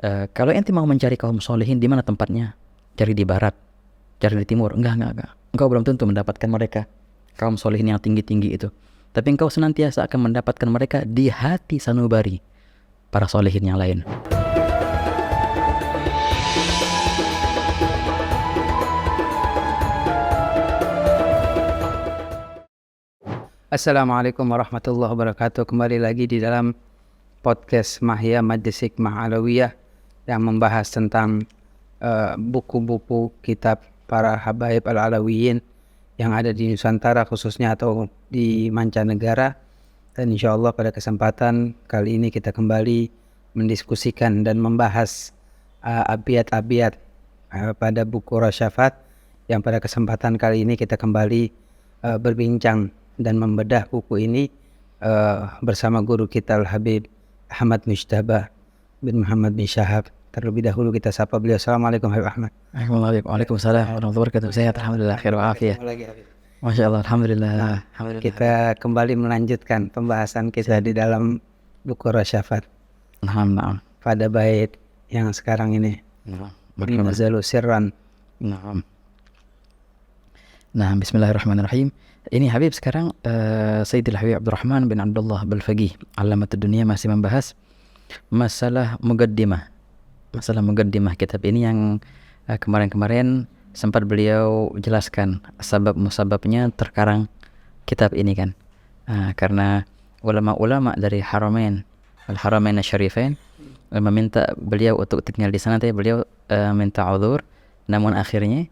Kalau ente mau mencari kaum solehin, di mana tempatnya? Cari di barat, cari di timur. Enggak. Engkau belum tentu mendapatkan mereka, kaum solehin yang tinggi-tinggi itu. Tapi engkau senantiasa akan mendapatkan mereka di hati sanubari para solehin yang lain. Assalamualaikum warahmatullahi wabarakatuh. Kembali lagi di dalam podcast Mahya Majlis Hikmah Alawiyah yang membahas tentang buku-buku kitab para habaib al-alawiyin yang ada di Nusantara khususnya atau di mancanegara. Dan insya Allah pada kesempatan kali ini kita kembali mendiskusikan dan membahas abiyat-abiyat pada buku Rasyafat, yang pada kesempatan kali ini kita kembali berbincang dan membedah buku ini bersama guru kita Al-Habib Ahmad Mujtaba bin Muhammad bin Syahab. Terlebih dahulu kita sapa beliau. Assalamualaikum Habib Ahmad. Waalaikumsalam warahmatullahi wabarakatuh. Sehat alhamdulillah, khair wa afiyah. Masya Allah, alhamdulillah. Kita kembali melanjutkan pembahasan kita di dalam buku Rasyafat. Naam. Pada bait yang sekarang ini. Nazalu sirran. Nah, bismillahirrahmanirrahim. Ini Habib sekarang Sayyidil Habib Abdurrahman bin Abdullah Balfaqih Alamatud Dunia masih membahas masalah muqaddimah. Masalah muqaddimah kitab ini yang kemarin-kemarin sempat beliau jelaskan sebab-musababnya terkarang kitab ini kan. Karena ulama-ulama dari Haramain Al-Haramain Asy-Syarifain meminta beliau untuk tinggal di sana, tapi beliau minta uzur, namun akhirnya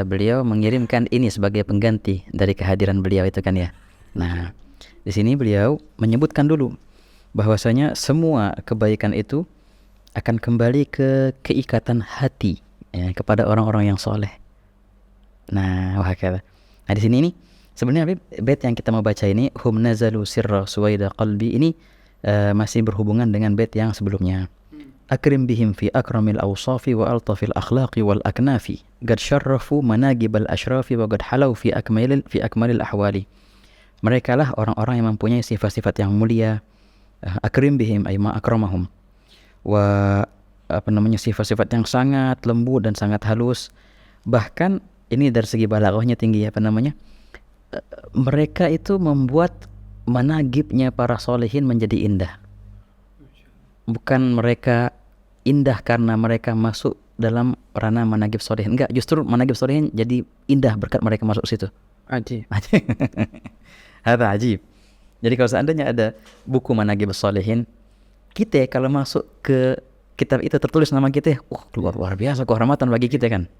beliau mengirimkan ini sebagai pengganti dari kehadiran beliau itu kan ya. Nah, di sini beliau menyebutkan dulu bahwasanya semua kebaikan itu akan kembali ke keikatan hati ya, kepada orang-orang yang soleh. Nah, wahakala. Nah, di sini ini sebenarnya bait yang kita mau baca ini, hum nazalu sirra suwaida qalbi, ini masih berhubungan dengan bait yang sebelumnya. Akrim bihim fi akramil awsafi wa altafil akhlaqi wal aknafi qad syarrafu managibal asyrafi wa qad halau fi akmalil ahwali. Mereka lah orang-orang yang mempunyai sifat-sifat yang mulia. Akrim bihim ay ma akramahum, wa sifat-sifat yang sangat lembut dan sangat halus. Bahkan ini dari segi balaghahnya tinggi, mereka itu membuat managibnya para solehin menjadi indah. Bukan mereka indah karena mereka masuk dalam ranah managib solehin, enggak, justru managib solehin jadi indah berkat mereka masuk situ. Ajib. Hada ajib. Jadi kalau seandainya ada buku managib solehin, kita kalau masuk ke kitab itu tertulis nama kita, luar biasa kehormatan bagi kita kan.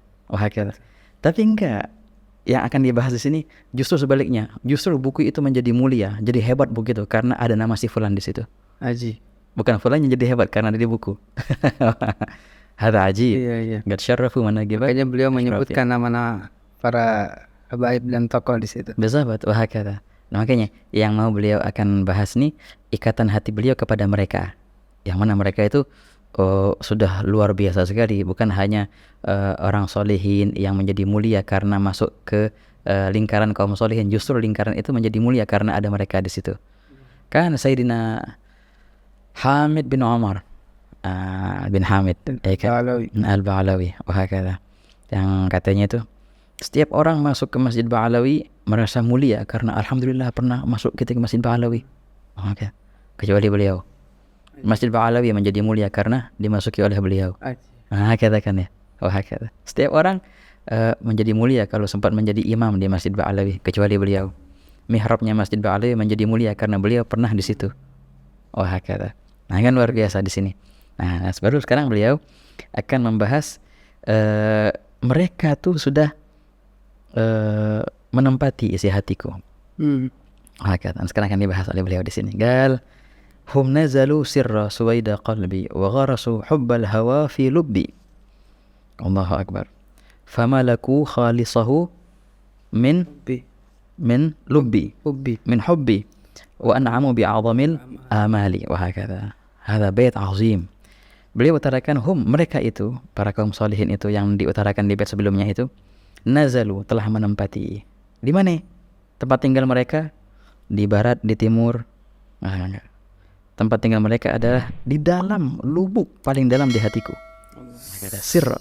Tapi enggak, yang akan dibahas di sini justru sebaliknya. Justru buku itu menjadi mulia, jadi hebat begitu karena ada nama si fulan di situ. Ajib. Bukan fulan yang jadi hebat karena ada di buku. Hada ajib. Iya. Qad syarrafu managib. Makanya beliau menyebutkan nama-nama para habaib dan tokoh di situ. Bezabat wahakala. Nah, makanya yang mau beliau akan bahas nih ikatan hati beliau kepada mereka. Yang mana mereka itu sudah luar biasa sekali, bukan hanya orang solehin yang menjadi mulia karena masuk ke lingkaran kaum solehin, justru lingkaran itu menjadi mulia karena ada mereka di situ. Kan Sayyidina Hamid bin Umar bin Hamid Al-Ba'alawi wahakala, yang katanya itu setiap orang masuk ke Masjid Ba'alawi merasa mulia karena alhamdulillah pernah masuk kita ke Masjid Ba'alawi. Kecuali beliau. Masjid Ba'alawi menjadi mulia karena dimasuki oleh beliau. Katakan ya. Wahakala. Setiap orang menjadi mulia kalau sempat menjadi imam di Masjid Ba'alawi, kecuali beliau. Mihrabnya Masjid Ba'alawi menjadi mulia karena beliau pernah di situ. Wahakala. Nah, kan luar biasa di sini. Nah, baru sekarang beliau akan membahas mereka tuh sudah menempati isi hatiku. Dan sekarang akan dibahas oleh beliau di sini. Gal hum nazalu sirra suwaida qalbi wa gharasu hubbal hawa fi lubbi. Allahu akbar. Famalaku khalisahu min lubbi min hubbi wa an'amu bi'azamil amali wa hakadha. Hadha bait azim. Beliau utarakan mereka itu, para kaum salihin itu yang diutarakan di bait sebelumnya itu, nazalu, telah menempati. Di mana tempat tinggal mereka? Di barat, di timur. tempat tinggal mereka adalah di dalam lubuk paling dalam di hatiku. Sir.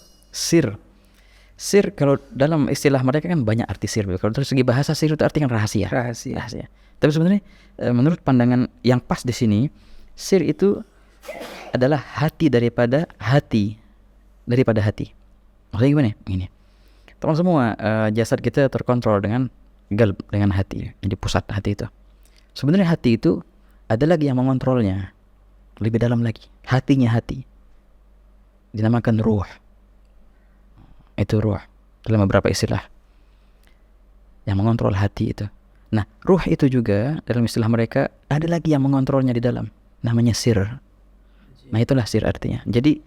Kalau dalam istilah mereka kan banyak arti sir. Kalau dari segi bahasa sir itu artinya rahasia. Tapi sebenarnya menurut pandangan yang pas di sini, sir itu adalah hati daripada hati. Maksudnya gimana? Ini. Teman semua, jasad kita terkontrol dengan galb, dengan hati. Jadi pusat hati itu. Sebenarnya hati itu ada lagi yang mengontrolnya. Lebih dalam lagi. Hatinya hati. Dinamakan ruh. Itu ruh. Dalam beberapa istilah. Yang mengontrol hati itu. Nah, ruh itu juga dalam istilah mereka ada lagi yang mengontrolnya di dalam. Namanya sir. Nah, itulah sir artinya. Jadi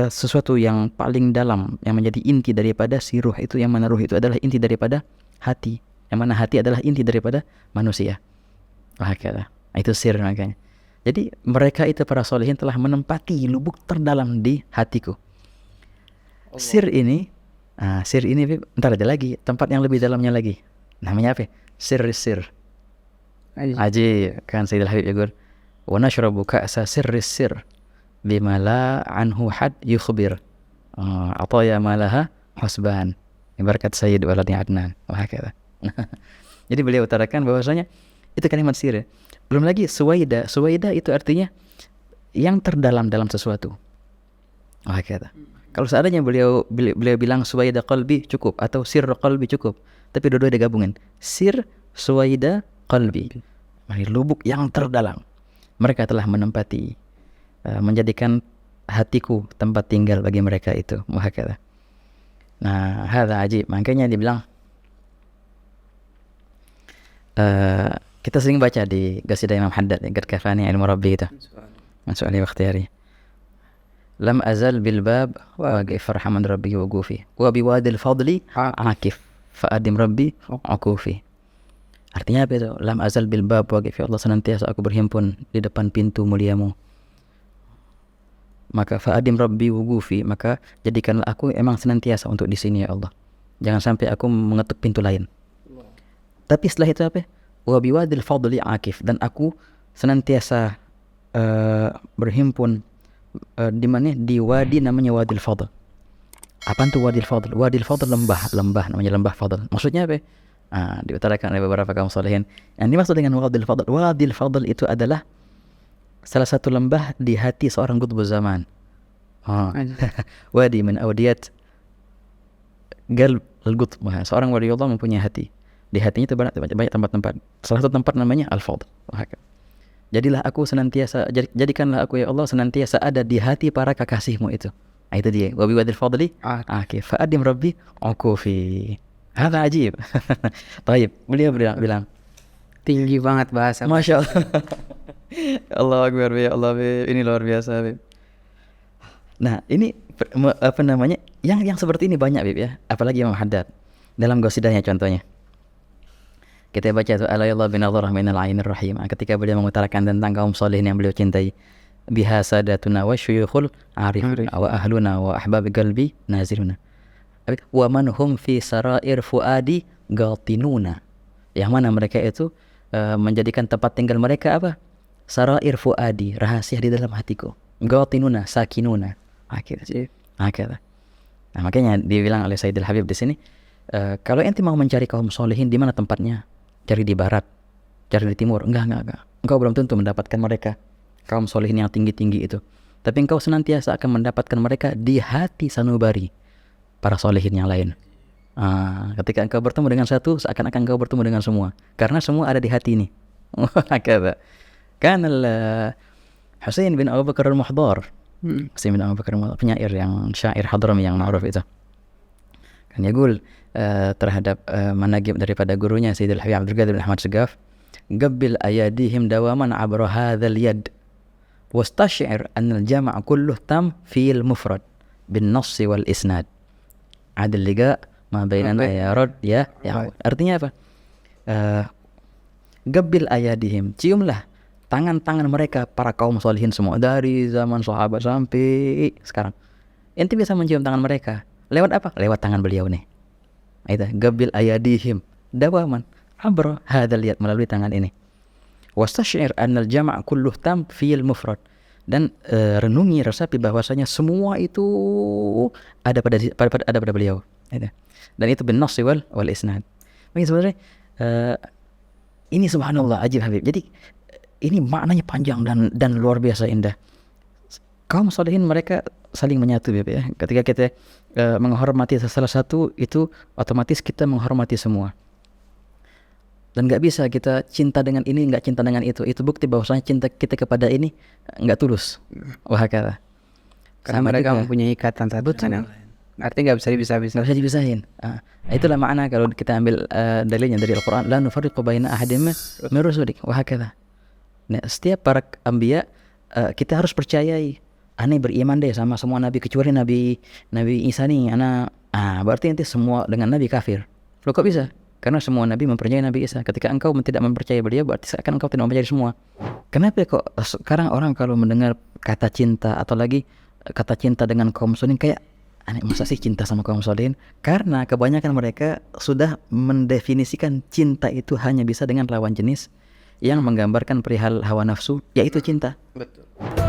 sesuatu yang paling dalam, yang menjadi inti daripada si ruh itu, yang mana ruh itu adalah inti daripada hati. Yang mana hati adalah inti daripada manusia. Nah, itu sir makanya. Jadi mereka itu para solehin telah menempati lubuk terdalam di hatiku. Sir ini, ntar ada lagi tempat yang lebih dalamnya lagi. Namanya apa? Sir. Aji kan Sayyidil Habib Yagur. Wa nashrabu ka'sa sir bima la anhu had yukhbir. Ataya malaha husban. Ibarat Sayyid waladi Adnan. Wahakala. Jadi beliau utarakan bahwasanya itu kalimat sir. Belum lagi suwaida. Suwaida itu artinya yang terdalam dalam sesuatu. Wahakala. Kalau seandainya beliau bilang suwaida qalbi cukup atau sir qalbi cukup, tapi dua-dua digabungin. Sir, suwaida, qalbi. Lubuk yang terdalam. Mereka telah menempati, menjadikan hatiku tempat tinggal bagi mereka itu. Wahakala. Nah, hadza ajib. Makanya dibilang kita sering baca di qasidah Imam Haddad, Qad kafani ilmu rabbi itu. Mas'ali wa ikhtiyari. Lam azal bil bab waqif rahman rabbi wa gufi wa biwadil fadli akif fa'adim rabbi akufi. Artinya apa itu? Lam azal bil bab waqif, ya Allah senantiasa aku berhimpun di depan pintu muliamu. Maka fa'adim rabbi wa gufi, maka jadikanlah aku emang senantiasa untuk di sini ya Allah. Jangan sampai aku mengetuk pintu lain. Tapi setelah itu apa? Wa biwadil fadli akif, dan aku senantiasa berhimpun di mana? Di wadi namanya Wadil Fadl. Apaan tuh Wadil Fadl? Wadil Fadl lembah namanya lembah Fadl. Maksudnya apa? Diutarakan oleh beberapa kaum salihin. Yang dimaksud dengan Wadil Fadl, Wadil Fadl itu adalah salah satu lembah di hati seorang qutbu zaman. Wadi min awdiyat qalb al-qutb. Seorang wali Allah mempunyai hati. Di hatinya itu banyak tempat-tempat. Salah satu tempat namanya Al-Fadl. Jadikanlah aku ya Allah senantiasa ada di hati para kekasihmu itu. Itu dia. Wa biwadil fadli fa'adim rabbi ukufi. Hadza ajib. Taib. Beliau bilang Tinggi banget bahasa. Masya Allah. Allah Akbar ya Allah. Ini luar biasa, Bib. Nah, ini apa namanya? Yang seperti ini banyak, Bib ya. Apalagi Imam Haddad dalam qasidahnya contohnya. Kita baca itu alayallah bin Allah minal ainir rahim. Ketika beliau mengutarakan tentang kaum salihin yang beliau cintai, biha sadatuna wa syuyukhul arif wa ahluna wa ahbab qalbi naziruna. Wa man hum fi sarair fuadi gatinuna. Yang mana mereka itu menjadikan tempat tinggal mereka apa? Sarair fuadi, rahasia di dalam hatiku. Gatinuna, sakinuna. Akhirnya. Nah, makanya dibilang oleh Sayyidil Habib di sini, kalau ente mau mencari kaum solihin di mana tempatnya? Cari di barat, cari di timur. Enggak. Engkau belum tentu mendapatkan mereka, kaum solihin yang tinggi-tinggi itu. Tapi engkau senantiasa akan mendapatkan mereka di hati sanubari para solihin yang lain. Ketika engkau bertemu dengan satu, seakan-akan engkau bertemu dengan semua. Karena semua ada di hati ini. Kan Husain bin Abu Bakar al-Muhdar. Husain bin Abu Bakar al-Muhdar, penyair yang syair Hadrami yang ma'ruf itu. Kan yaqul terhadap managib daripada gurunya Sayyidil Habib Abdul Qadir bin Ahmad Segaf, qabbil ayadihim dawaman abra hadzal yad wastash'ir an al-jam' kulluh tam fil mufrad bin nass wal isnad adil liga ma bainana ya rad ya. Artinya apa? Qabbil ayadihim, ciumlah tangan-tangan mereka para kaum solihin semua dari zaman sahabat sampai sekarang. Ente bisa mencium tangan mereka lewat apa? Lewat tangan beliau nih. Itu qabbil ayadihim dawaman abra hadzal yad, melalui tangan ini. Wastash'ir annal jama' kulluh tam fil mufrad. Dan renungi, resapi bahwasanya semua itu ada pada beliau. Gitu. Dan itu bin nassi wal isnad. Mungkin sebenarnya ini subhanallah ajib Habib. Jadi ini maknanya panjang dan luar biasa indah. Kaum salihin mereka saling menyatu ya. Ketika kita menghormati salah satu, itu otomatis kita menghormati semua. Dan nggak bisa kita cinta dengan ini, nggak cinta dengan itu. Itu bukti bahwasanya cinta kita kepada ini nggak tulus. Wah kata. Karena mereka mempunyai ikatan satu dengan yang lain. Artinya nggak bisa dipisah-pisah. Nggak bisa dipisahin. Itulah makna kalau kita ambil dalilnya dari Al-Quran. La nufarriqu baina ahadin min rusulik. Wah kata. Nah, setiap para anbiya kita harus percayai. Aneh beriman deh sama semua nabi kecuali Nabi Isa nih. Berarti nanti semua dengan nabi kafir. Loh kok bisa? Karena semua nabi mempercayai Nabi Isa. Ketika engkau tidak mempercayai beliau, berarti seakan engkau tidak mempercayai semua. Kenapa kok sekarang orang kalau mendengar kata cinta atau lagi kata cinta dengan kaum muslimin kayak aneh, masa sih cinta sama kaum muslimin? Karena kebanyakan mereka sudah mendefinisikan cinta itu hanya bisa dengan lawan jenis yang menggambarkan perihal hawa nafsu, yaitu cinta. Betul.